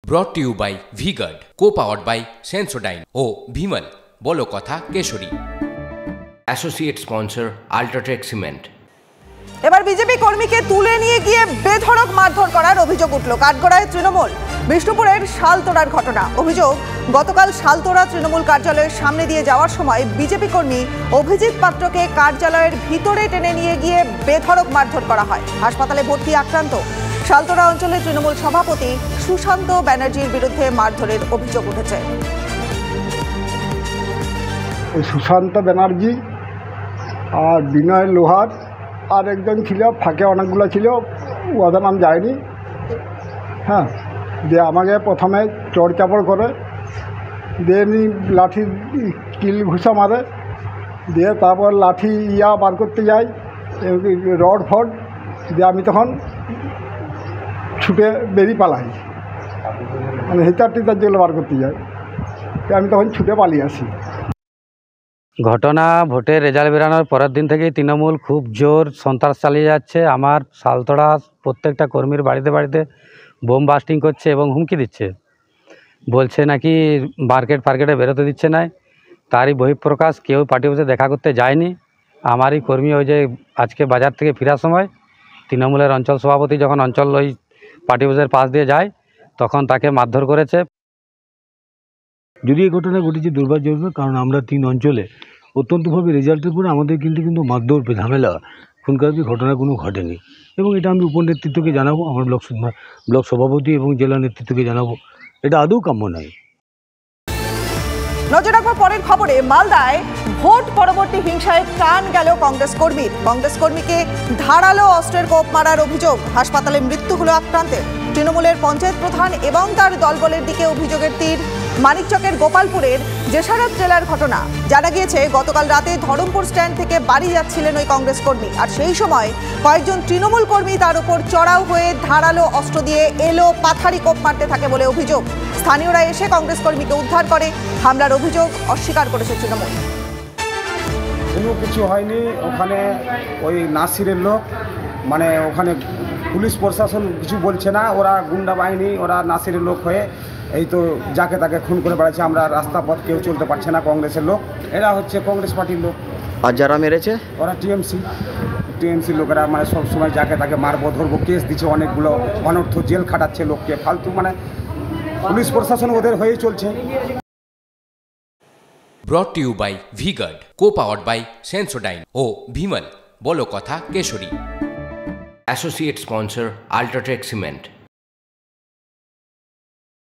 brought to you by V-Guard, co-powered by Sensodyne O Vimal বলো কথা কেশরী। Associate sponsor UltraTech cement. এবার BJP কর্মীকে তুলে নিয়ে গিয়ে বেধড়ক মারধর করার অভিযোগ উঠল কাঠগড়ায় তৃণমূল। বিষ্ণুপুরের শালতোড়ার ঘটনা। অভিযোগ, গতকাল শালতোড়া তৃণমূল কার্যালয়ের সামনে দিয়ে যাওয়ার সময় বিজেপি কর্মী অভিজিৎ পাত্রকে কার্যালয়ের ভিতরে টেনে নিয়ে গিয়ে বেধড়ক মারধর করা হয়। হাসপাতালে ভর্তি আক্রান্ত। শালতোড়া অঞ্চলের তৃণমূল সভাপতি সুশান্ত ব্যানার্জির বিরুদ্ধে মারধরের অভিযোগ উঠেছে। সুশান্ত ব্যানার্জি আর বিনয় লোহার আর একজন ছিল, ফাঁকে অনেকগুলো ছিল, ওদের নাম যায়নি। হ্যাঁ, দিয়ে আমাকে প্রথমে চড় চাপড় করে, দিয়ে এমনি লাঠি কিল ঘুষা মারে, দিয়ে তারপর লাঠি বার করতে যাই, রড ফড দিয়ে আমি তখন ছুটে বেরিয়ে পালাই, মানে হিতার টিতার যেগুলো বার করতে যাই, আমি তখন ছুটে পালিয়ে আসি। ঘটনা, ভোটের রেজাল্ট বেরানোর পরের দিন থেকেই তৃণমূল খুব জোর সন্ত্রাস চালিয়ে যাচ্ছে। আমার শালতোড়া প্রত্যেকটা কর্মীর বাড়িতে বাড়িতে বোম বাস্টিং করছে এবং হুমকি দিচ্ছে, বলছে নাকি মার্কেটে বেরোতে দিচ্ছে না। তারই বহিঃপ্রকাশ, কেউ পার্টি অফিসে দেখা করতে যায়নি। আমারই কর্মী ওই যে আজকে বাজার থেকে ফেরার সময় তৃণমূলের অঞ্চল সভাপতি যখন অঞ্চল ওই পার্টি অফিসের পাশ দিয়ে যায় তখন তাকে মারধর করেছে। যদি এই ঘটনা ঘটেছে দুর্ভাগ্যজনক, কারণ আমরা 3 অঞ্চলে অত্যন্তভাবে রেজাল্টের পরে আমাদের কিন্তু মারধর ঝামেলা খুনখারাপি ঘটনা কোনো ঘটেনি, এবং এটা আমি উপর নেতৃত্বকে জানাবো, আমার ব্লক সভাপতি এবং জেলা নেতৃত্বকে জানাবো। এটা আদৌ কাম্য নয়। নজর রাখবো পরের খবরে। মালদায় ভোট পরবর্তী হিংসায় প্রাণ গেল কংগ্রেস কর্মীকে ধারালো অস্ত্রের কোপ মারার অভিযোগ। হাসপাতালে মৃত্যু হলো আক্রান্তের। তৃণমূলের পঞ্চায়েত প্রধান এবং তার দলবলের দিকে অভিযোগের তীর। মানিকচকের গোপালপুরের জেসারাত ট্রেলার ঘটনা। জানা গিয়েছে, গতকাল রাতে ধরমপুর স্ট্যান্ড থেকে বাড়ি যাচ্ছিলেন ওই কংগ্রেস কর্মী, আর সেই সময় কয়েকজন তৃণমূল কর্মী তার উপর চড়াও হয়ে ধারালো অস্ত্র দিয়ে এলো পাথারি কোপ মারতে থাকে বলে অভিযোগ। স্থানীয়রা এসে কংগ্রেস কর্মীকে উদ্ধার করে। হামলার অভিযোগ অস্বীকার করেছে তৃণমূল। কোনো কিছু হয়নি। ওখানে ওই নাসিরের লোক, মানে ওখানে পুলিশ প্রশাসন কিছু বলছে না, ওরা গুন্ডা বাহিনী, ওরা নাসিরের লোক হয়ে এই তো যাকে তাকে খুন করে বেড়াচ্ছে। আমরা রাস্তা পথ কেউ চলতে পারছে না। কংগ্রেসের লোক, এরা হচ্ছে কংগ্রেস পার্টির লোক। আর যারা মেরেছে ওরা টিএমসি লোকেরা, মানে সবসময় যাকে তাকে মারবো ধরবো কেস দিচ্ছে, অনেকগুলো অনর্থ জেল খাটাচ্ছে লোককে, ফালতু, মানে পুলিশ প্রশাসন ওদের হয়েই চলছে। brought to you by V-Guard, co-powered by Sensodyne O Vimal বলো কথা কেশরী। Associate sponsor UltraTech cement.